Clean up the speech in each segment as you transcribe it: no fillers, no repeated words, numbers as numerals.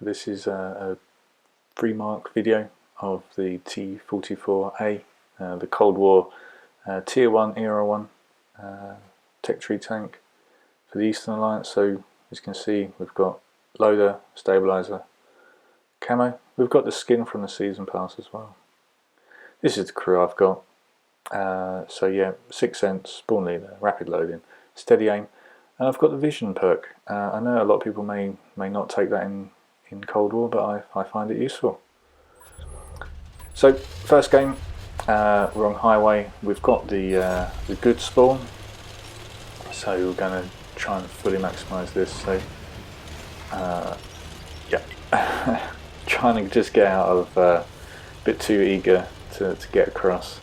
So this is a pre-mark video of the T-44A, the Cold War Tier 1 Era 1 tech tree tank for the Eastern Alliance. So as you can see, we've got loader, stabilizer, camo. We've got the skin from the season pass as well. This is the crew I've got. So yeah, 6 cents, spawn leader, rapid loading, steady aim, and I've got the vision perk. I know a lot of people may not take that in Cold War, but I find it useful. So first game, we're on highway. We've got the good spawn, so we're going to try and fully maximise this. So yeah, trying to just get out of a bit too eager to get across.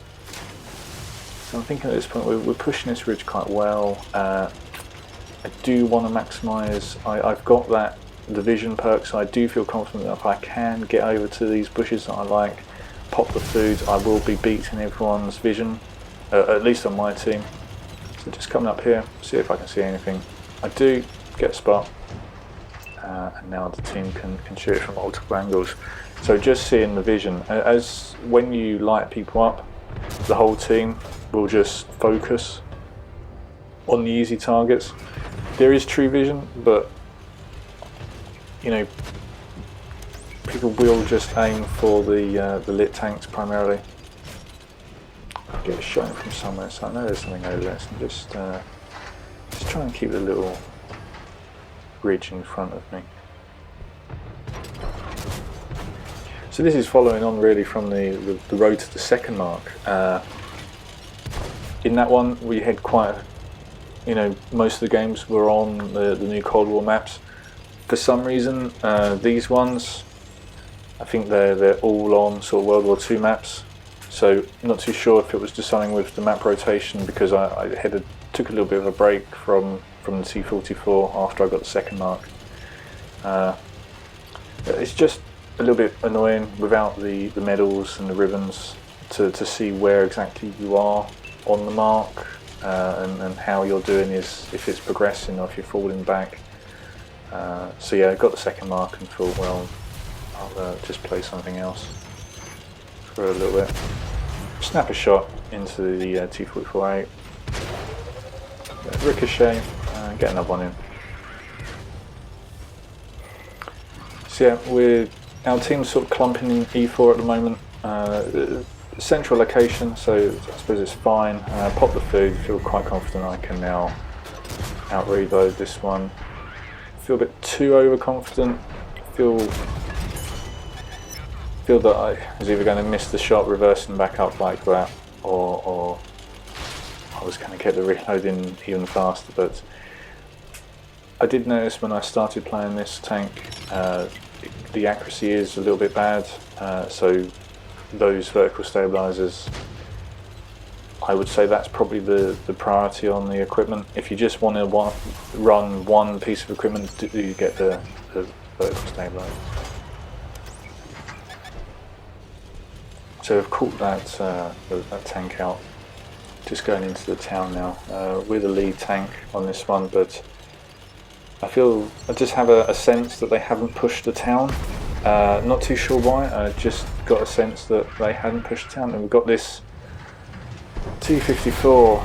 So I'm thinking at this point we're pushing this ridge quite well. I do want to maximise. I've got the vision perk, so I do feel confident that if I can get over to these bushes that I like, pop the food, I will be beating everyone's vision, at least on my team. So just coming up here, see if I can see anything. I do get a spot, and now the team can shoot it from multiple angles. So just seeing the vision, as when you light people up, the whole team will just focus on the easy targets. There is true vision, but you know, people will just aim for the lit tanks primarily. Get a shot from somewhere, so I know there's something over there. So I'm just try and keep the little ridge in front of me. So this is following on really from the road to the second mark. In that one we had quite, you know, most of the games were on the new Cold War maps. For some reason, these ones, I think they're all on sort of World War II maps. So not too sure if it was just something with the map rotation, because I took a little bit of a break from the T-44 after I got the second mark. It's just a little bit annoying without the medals and the ribbons to see where exactly you are on the mark, and how you're doing is if it's progressing or if you're falling back. So yeah, I got the second mark and thought, well, I'll just play something else for a little bit. Snap a shot into the T-44A, ricochet, get another one in. So yeah, our team's sort of clumping in E4 at the moment. Central location, so I suppose it's fine. Pop the food, feel quite confident I can now out-reload this one. Feel a bit too overconfident. Feel that I was either going to miss the shot reversing back up like that, or I was going to get the reloading even faster. But I did notice when I started playing this tank, the accuracy is a little bit bad. So those vertical stabilizers, I would say that's probably the priority on the equipment. If you just want to run one piece of equipment, you get the vertical stabilizer. So I've caught that tank out. Just going into the town now. We're the lead tank on this one, but I just have a sense that they haven't pushed the town. Not too sure why. I just got a sense that they hadn't pushed the town, and we've got this T-54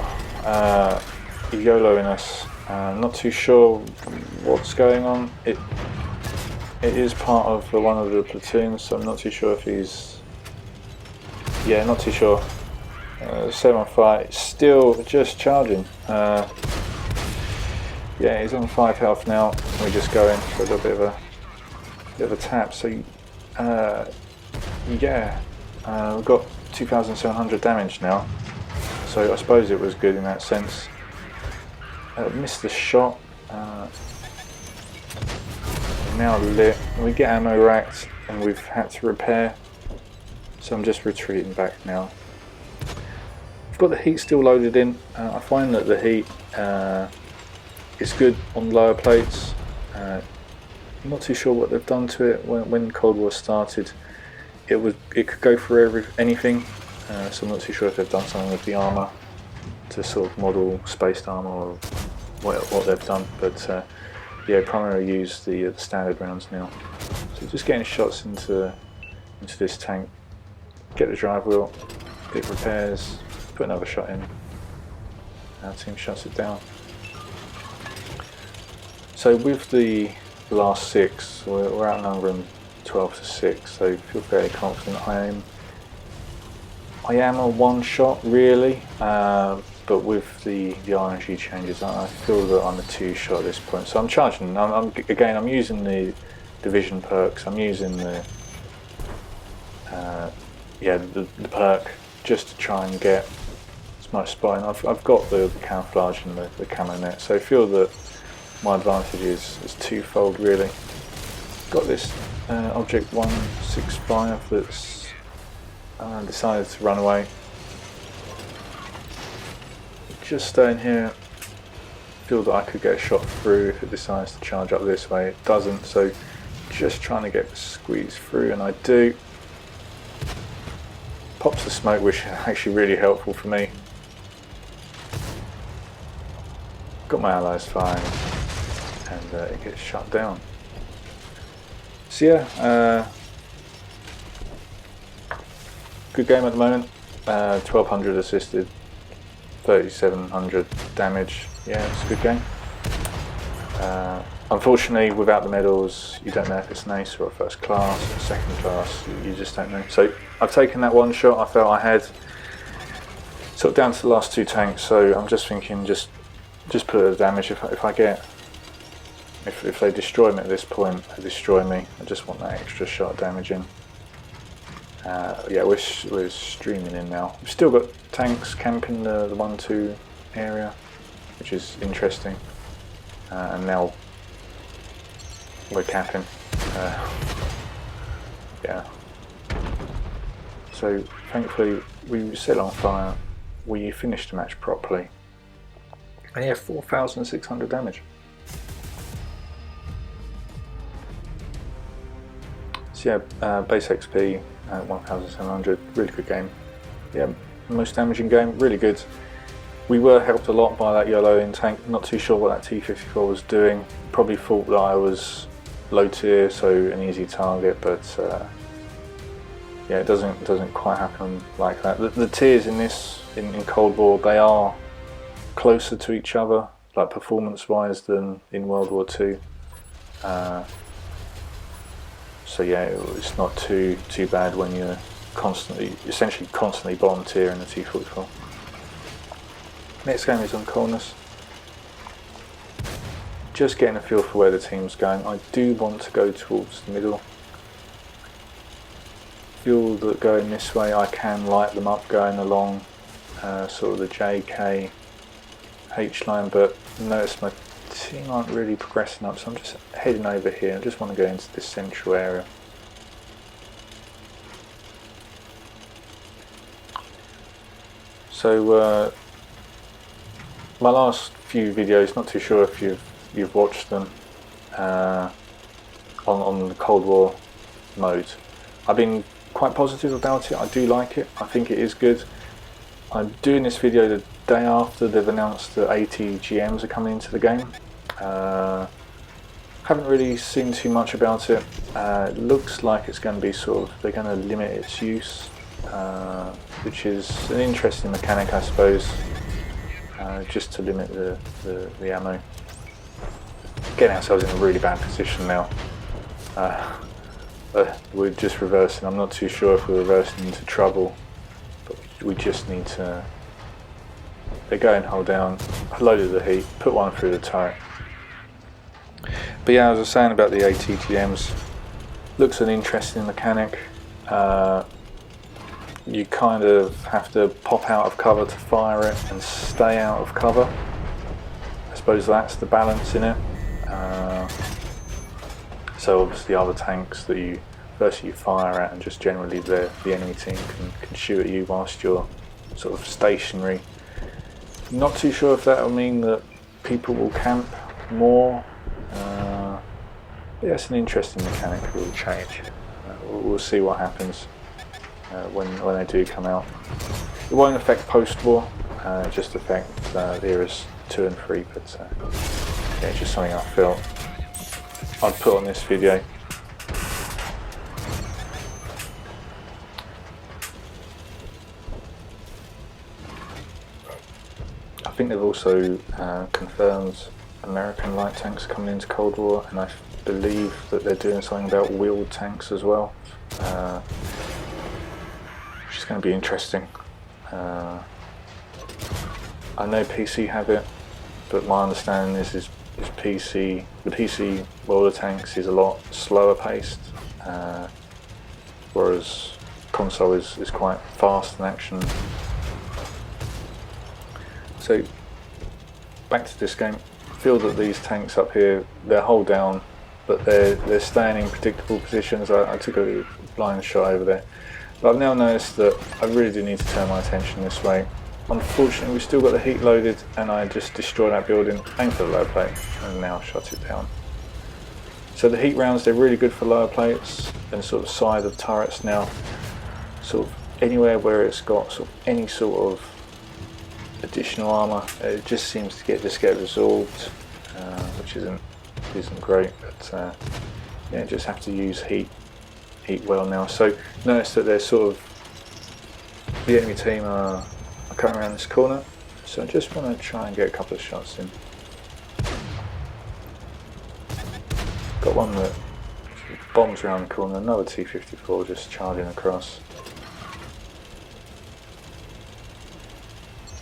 YOLOing us. Not too sure what's going on. It is part of one of the platoons, so I'm not too sure if he's... Yeah, not too sure. Set on fire. It's still just charging. Yeah, he's on 5 health now. We're just going for a little bit of a tap. So yeah, we've got 2,700 damage now. So I suppose it was good in that sense. Missed the shot. Now lit. We get ammo racked and we've had to repair. So I'm just retreating back now. I've got the heat still loaded in. I find that the heat is good on lower plates. I'm not too sure what they've done to it. When Cold War started, it could go for anything. So I'm not too sure if they've done something with the armour to sort of model spaced armour or what they've done. But yeah, primarily use the standard rounds now. So So just getting shots into this tank, get the drive wheel, it repairs, put another shot in, our team shuts it down. So with the last 6, we're outnumbering 12 to 6, so feel fairly confident. I am a one shot really, but with the RNG changes I feel that I'm a 2 shot at this point. So I'm charging, I'm using the division perks, I'm using the perk just to try and get as much spotting. I've got the camouflage and the camo net, so I feel that my advantage is twofold really. Got this object 165 that's decided to run away. Just staying here, feel that I could get a shot through if it decides to charge up this way. It doesn't, so just trying to get squeezed through, and I do. Pops the smoke, which is actually really helpful for me. Got my allies firing, and it gets shut down. So yeah, good game at the moment. 1200 assisted, 3700 damage. Yeah, it's a good game. Unfortunately, without the medals, you don't know if it's an ace or a first class or a second class. You just don't know. So I've taken that one shot. I felt I had sort of down to the last 2 tanks. So I'm just thinking, just put the damage. If I get, if they destroy me at this point, they destroy me. I just want that extra shot of damage in. Yeah, we're streaming in now. We've still got tanks camping the 1-2 area, which is interesting. And now we're camping. Yeah. So thankfully we set on fire. We finished the match properly. And yeah, 4,600 damage. So yeah, base XP 1,700. Really good game. Yeah, most damaging game. Really good. We were helped a lot by that yellow in tank. Not too sure what that T-44 was doing. Probably thought that I was low tier, so an easy target, but yeah, it doesn't quite happen like that. The tiers in this in Cold War, they are closer to each other, like performance-wise, than in World War II. So yeah, it's not too bad when you're essentially constantly bottom tier in the T-44. Next game is on Corniche. Just getting a feel for where the team's going. I do want to go towards the middle. Feel that going this way I can light them up going along sort of the JK H line, but notice my team aren't really progressing up, so I'm just heading over here. I just want to go into this central area. So my last few videos, not too sure if you've watched them, on the Cold War mode. I've been quite positive about it. I do like it. I think it is good. I'm doing this video the day after they've announced that ATGMs are coming into the game. Haven't really seen too much about it. It looks like it's going to be they're going to limit its use, which is an interesting mechanic, I suppose. Just to limit the ammo. Getting ourselves in a really bad position now. We're just reversing. I'm not too sure if we're reversing into trouble, but we just need to. They go and hold down, loaded the heat, put one through the turret. But yeah, as I was saying about the ATGMs, looks an interesting mechanic. You kind of have to pop out of cover to fire it and stay out of cover. I suppose that's the balance in it. So obviously other tanks that you fire at, and just generally the enemy team can shoot at you whilst you're sort of stationary. Not too sure if that will mean that people will camp more. Yeah, it's an interesting mechanic. It will change. We'll see what happens when they do come out. It won't affect post-war, just affect the eras 2 and 3, but yeah, it's just something I felt I'd put on this video. think they've also confirmed American light tanks coming into Cold War, and I believe that they're doing something about wheeled tanks as well, which is going to be interesting. I know PC have it, but my understanding is the PC world of tanks is a lot slower paced, whereas console is quite fast in action. So back to this game, I feel that these tanks up here, they're hull down, but they're staying in predictable positions. I took a blind shot over there, but I've now noticed that I really do need to turn my attention this way. Unfortunately, we've still got the heat loaded, and I just destroyed that building, aimed for the lower plate, and now shut it down. So the heat rounds, they're really good for lower plates and sort of side of turrets now. Sort of anywhere where it's got sort of any sort of additional armour, it just seems to just get resolved, which isn't great. But yeah, just have to use heat well now. So notice that there's sort of the enemy team are coming around this corner, so I just want to try and get a couple of shots in. Got one that bombs around the corner, another T-44 just charging across.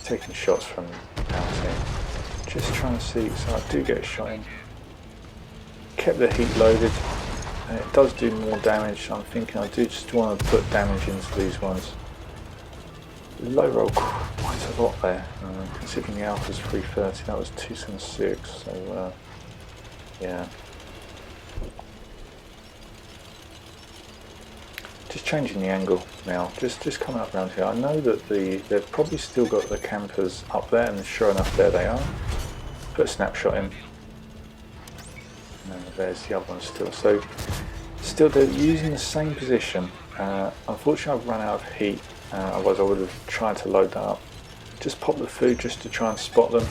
Taking shots from out here, just trying to see, so I do get a shot in. Kept the heat loaded, and it does do more damage. I'm thinking I do just want to put damage into these ones. Low roll quite a lot there, considering the alpha's 330, that was 276, so yeah. Just changing the angle now, just coming up around here. I know that they've probably still got the campers up there, and sure enough there they are. Put a snapshot in. And there's the other one still. So still they're using the same position. Unfortunately I've run out of heat. Otherwise I would have tried to load that up. Just pop the food just to try and spot them.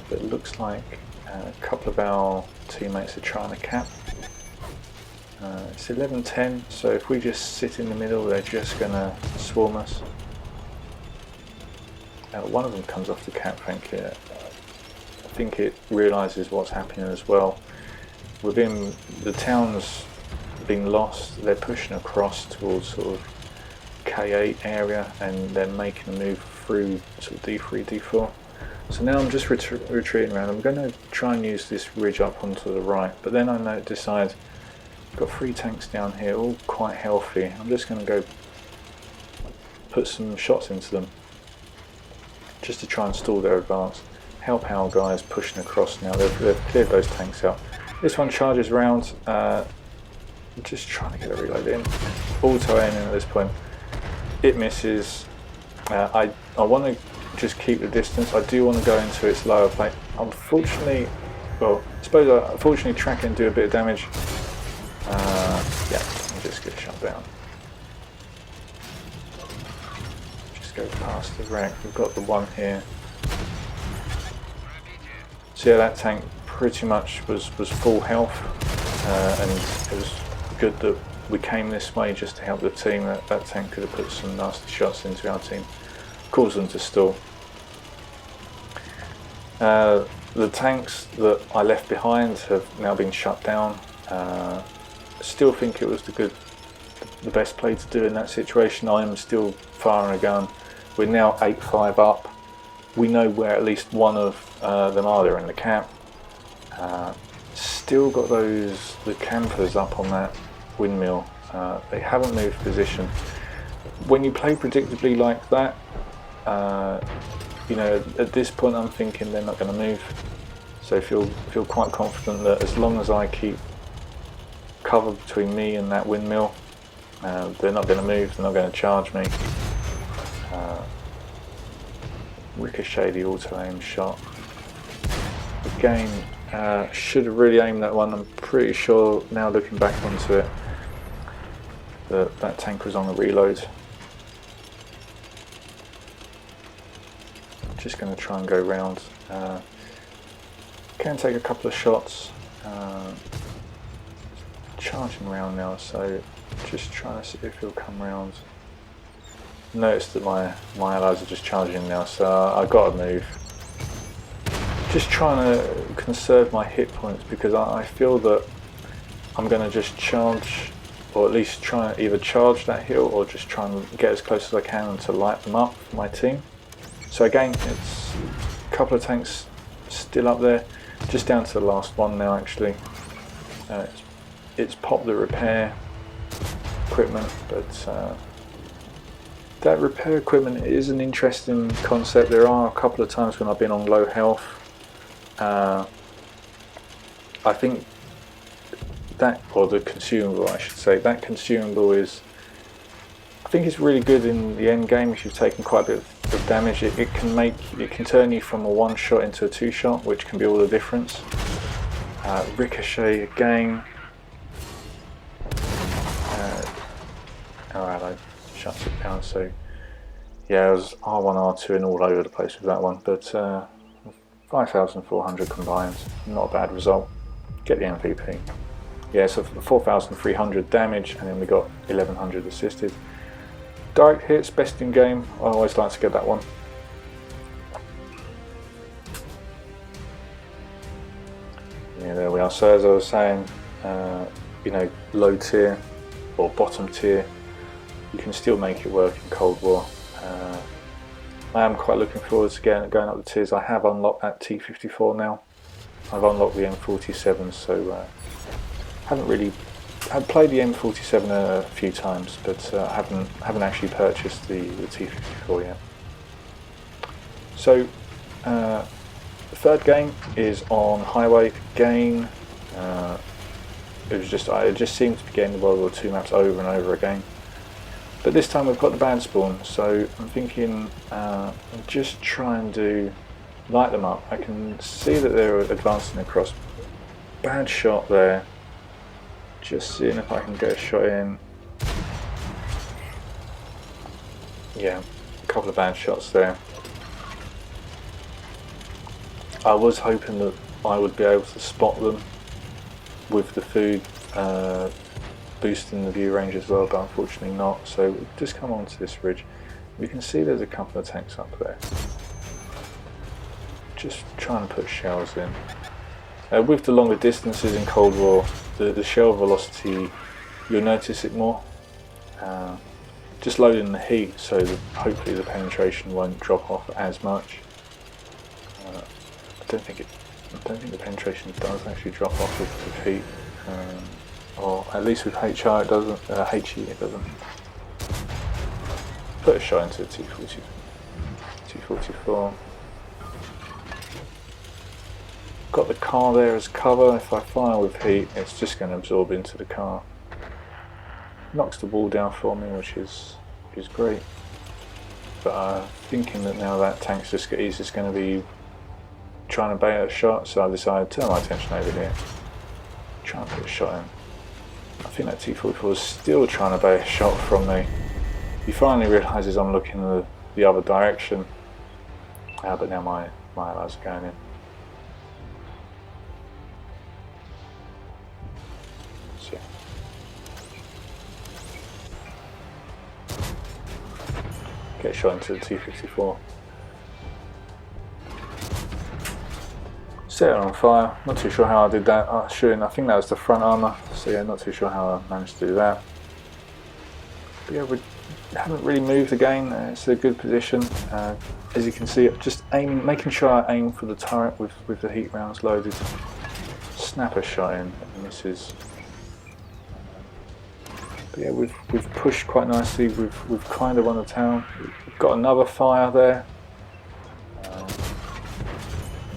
But it looks like a couple of our teammates are trying to cap. It's 11:10, so if we just sit in the middle, they're just going to swarm us. One of them comes off the cap, thank you. I think it realises what's happening as well. Within the town's been lost, they're pushing across towards sort of K8 area, and they're making a move through sort of D3, D4. So now I'm just retreating around. I'm going to try and use this ridge up onto the right, but then I decide I've got 3 tanks down here, all quite healthy. I'm just going to go put some shots into them just to try and stall their advance. Help our guys pushing across now. They've cleared those tanks out. This one charges round. I'm just trying to get a reload in. Auto aiming at this point. It misses. I want to just keep the distance. I do want to go into its lower plate. Unfortunately, well, I suppose I unfortunately track it and do a bit of damage. Yeah, I'll just get shut down. Just go past the wreck. We've got the one here. So yeah, that tank pretty much was full health, and it was good that we came this way just to help the team. That tank could have put some nasty shots into our team, caused them to stall. The tanks that I left behind have now been shut down. Still think it was the best play to do in that situation. I am still firing a gun. We're now 8-5 up. We know where at least one of them are. They're in the camp. Still got the campers up on that windmill. They haven't moved position. When you play predictably like that, you know, at this point I'm thinking they're not going to move. So feel quite confident that as long as I keep cover between me and that windmill, they're not going to move, they're not going to charge me. Ricochet the auto aim shot. Again, should have really aimed that one. I'm pretty sure now looking back onto it that tank was on a reload. Just going to try and go round. Can take a couple of shots. Charging around now, so just trying to see if he'll come round. noticed that my allies are just charging now, so I got to move. Just trying to conserve my hit points because I feel that I'm going to just charge, or at least try and either charge that hill or just try and get as close as I can to light them up for my team. So again, it's a couple of tanks still up there, just down to the last one now actually. It's popped the repair equipment, but that repair equipment is an interesting concept. There are a couple of times when I've been on low health. I think that, or the consumable I should say, that consumable is, I think it's really good in the end game if you've taken quite a bit of damage. It can turn you from a one shot into a two shot, which can be all the difference. Ricochet again. Our ally shuts it down, so yeah, it was R1, R2 and all over the place with that one, but 5,400 combined, not a bad result. Get the MVP. Yeah, so 4,300 damage, and then we got 1,100 assisted. Direct hits, best in game. I always like to get that one. Yeah, there we are. So as I was saying, you know, low tier or bottom tier, you can still make it work in Cold War. I am quite looking forward to going up the tiers. I have unlocked that T-44 now. I've unlocked the M47, so I've played the M47 a few times, but haven't actually purchased the T-54 yet. So the third game is on highway again. It just seemed to be getting the World War II maps over and over again. But this time we've got the bad spawn, so I'm thinking I'll just try and light them up. I can see that they're advancing across. Bad shot there. Just seeing if I can get a shot in. Yeah, a couple of bad shots there. I was hoping that I would be able to spot them with the food boosting the view range as well, but unfortunately not. So we've just come onto this ridge. We can see there's a couple of tanks up there. Just trying to put shells in. With the longer distances in Cold War, the shell velocity, you'll notice it more. Just loading the heat, so that hopefully the penetration won't drop off as much. I don't think the penetration does actually drop off with heat, or at least with HR it doesn't. HE it doesn't. Put a shot into the T-44. Got the car there as cover. If I fire with heat, it's just going to absorb into the car. Knocks the wall down for me, which is great. But thinking that now that tank's just going to be trying to bait a shot, so I decided to turn my attention over here. Try and put a shot in. I think that T-44 is still trying to bait a shot from me. He finally realises I'm looking the other direction. But now my allies are going in. So, get a shot into the T-54. Set it on fire. Not too sure how I did that. I think that was the front armour. So yeah, not too sure how I managed to do that. But yeah, we haven't really moved again. It's a good position. As you can see, just making sure I aim for the turret with the heat rounds loaded. Snap a shot in, and this is. But yeah, we've pushed quite nicely. We've kind of won the town. We've got another fire there.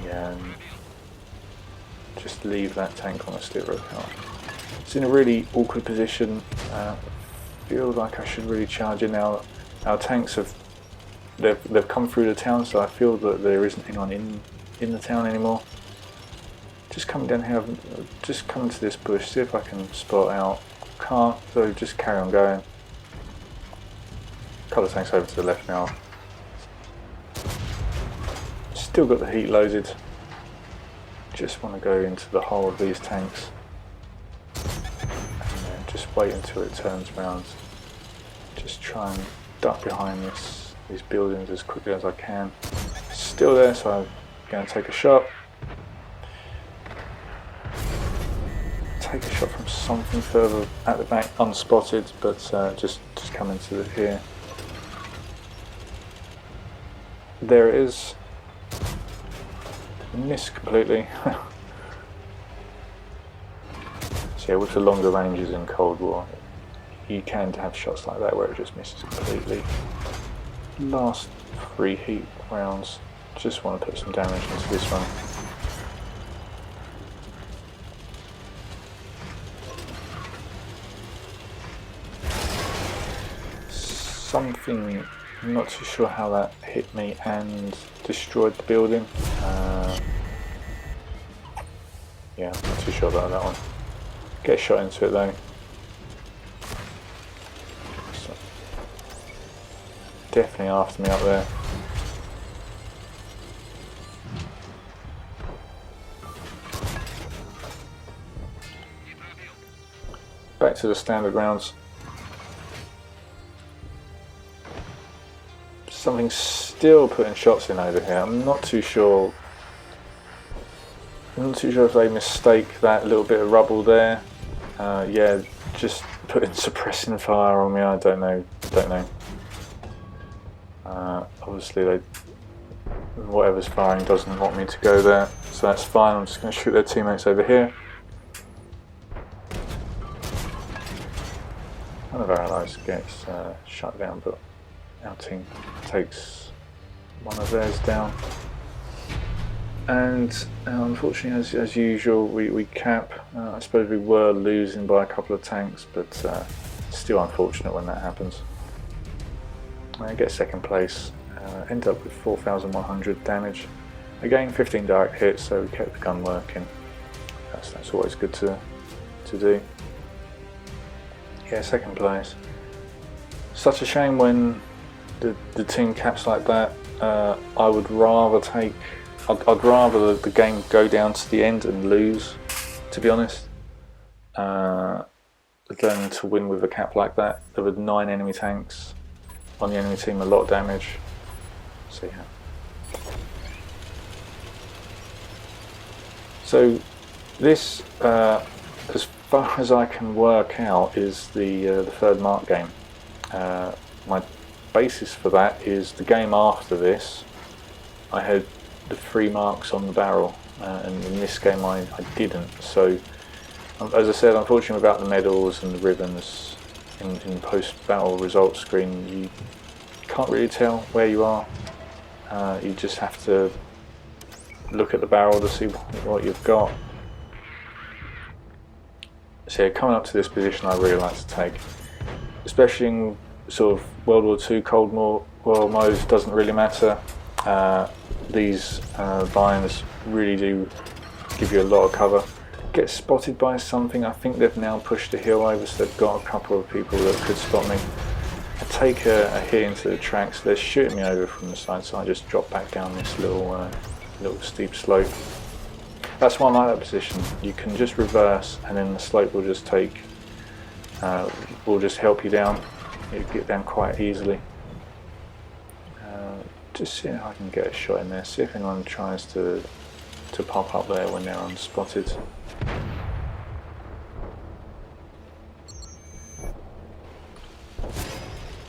Yeah. Just leave that tank on a stick rope out. It's in a really awkward position. Feel like I should really charge in now. Our tanks they've come through the town, so I feel that there isn't anyone in the town anymore. Just coming down here, just coming to this bush, see if I can spot out. Can't, so just carry on going. A couple of tanks over to the left now. Still got the heat loaded. Just want to go into the hull of these tanks and then just wait until it turns around. Just try and duck behind these buildings as quickly as I can. Still there, so I'm going to take a shot. Take a shot from something further at the back, unspotted, but just come into here. There it is. Missed completely. So yeah, with the longer ranges in Cold War, you can have shots like that where it just misses completely. Last 3 heat rounds. Just want to put some damage into this one. Something, I'm not too sure how that hit me and destroyed the building. Yeah, I'm not too sure about that one. Get a shot into it though. So, definitely after me up there. Back to the standard rounds. Something still putting shots in over here. I'm not too sure. I'm not too sure if they mistake that little bit of rubble there. Yeah, just putting suppressing fire on me. I don't know. Obviously, whatever's firing doesn't want me to go there, so that's fine. I'm just going to shoot their teammates over here. One of our allies gets shut down, but our team takes one of theirs down. And unfortunately, as usual, we cap. I suppose we were losing by a couple of tanks, but still unfortunate when that happens. I get second place, end up with 4,100 damage. Again, 15 direct hits, so we kept the gun working. That's always good to do. Yeah, second place. Such a shame when the team caps like that. I would rather take. I'd rather the game go down to the end and lose, to be honest, than to win with a cap like that. There were 9 enemy tanks on the enemy team, a lot of damage. So yeah. So this, as far as I can work out, is the third mark game. My basis for that is the game after this. I had the 3 marks on the barrel, and in this game I didn't. So, as I said, unfortunately about the medals and the ribbons in post-battle results screen, you can't really tell where you are. You just have to look at the barrel to see what you've got. So yeah, coming up to this position I really like to take, especially in sort of World War II Cold War modes. Doesn't really matter. These vines really do give you a lot of cover. Get spotted by something. I think they've now pushed the hill over, so they've got a couple of people that could spot me. I take a hit into the tracks. They're shooting me over from the side, so I just drop back down this little steep slope. That's why I like that position. You can just reverse, and then the slope will just will just help you down. You get down quite easily. Just see if I can get a shot in there. See if anyone tries to pop up there when they're unspotted.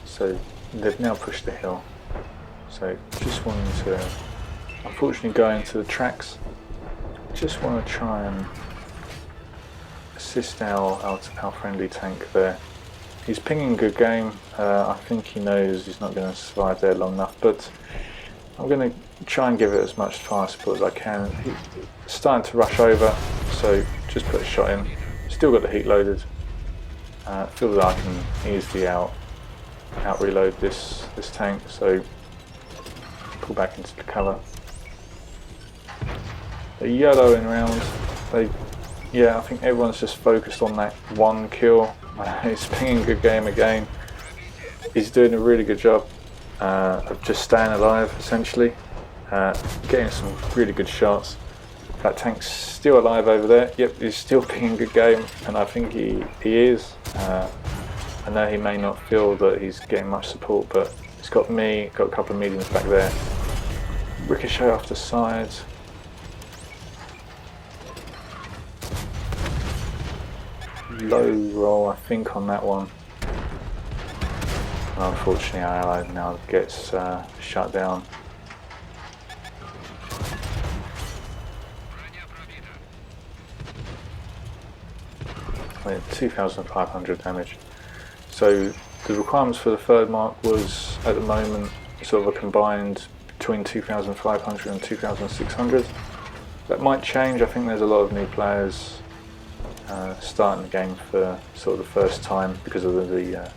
So they've now pushed the hill. So just wanting to, unfortunately, go into the tracks. Just want to try and assist our friendly tank there. He's pinging good game. I think he knows he's not going to survive there long enough, but I'm going to try and give it as much fire support as I can. He's starting to rush over, so just put a shot in. Still got the heat loaded. Feel that I can easily out reload this tank, so pull back into the cover. They're yellowing around. Yeah, I think everyone's just focused on that one kill. He's pinging good game again. He's doing a really good job of just staying alive, essentially. Getting some really good shots. That tank's still alive over there. Yep, he's still pinging good game, and I think he is. I know he may not feel that he's getting much support, but he's got me, got a couple of mediums back there. Ricochet off the sides. Low roll, I think, on that one. And unfortunately, our ally now gets shut down. 2,500 damage. So the requirements for the third mark was at the moment sort of a combined between 2,500 and 2,600. That might change. I think there's a lot of new players starting the game for sort of the first time because of the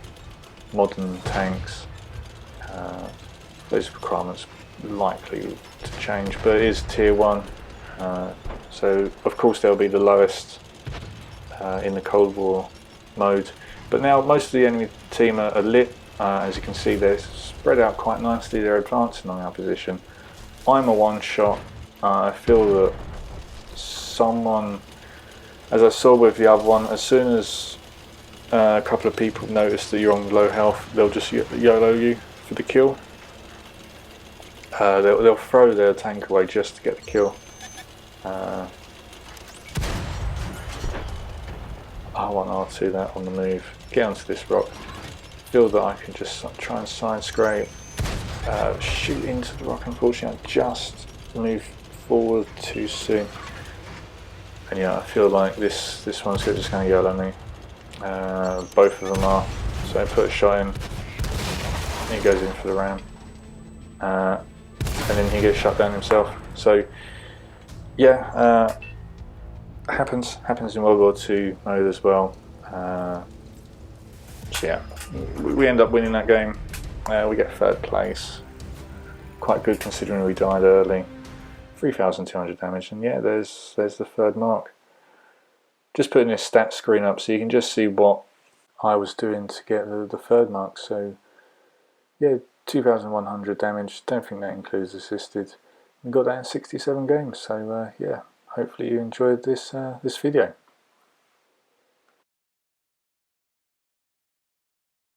modern tanks. Those requirements likely to change, but it is tier 1, so of course they'll be the lowest in the Cold War mode. But now most of the enemy team are lit. As you can see, they're spread out quite nicely. They're advancing on our position. I'm a one-shot. I feel that someone, as I saw with the other one, as soon as a couple of people notice that you're on low health, they'll just YOLO you for the kill. They'll throw their tank away just to get the kill. I want R2 that on the move. Get onto this rock. Feel that I can just try and side scrape. Shoot into the rock. Unfortunately, I just moved forward too soon. And yeah, I feel like this one's just going to YOLO me. Both of them are. So I put a shot in. He goes in for the ram. And then he gets shut down himself. So yeah, happens in World War II mode as well. So yeah, we end up winning that game. We get third place. Quite good considering we died early. 3,200 damage, and yeah, there's the third mark. Just putting this stat screen up so you can just see what I was doing to get the third mark. So yeah, 2,100 damage. Don't think that includes assisted. We got that in 67 games. So yeah, hopefully you enjoyed this video.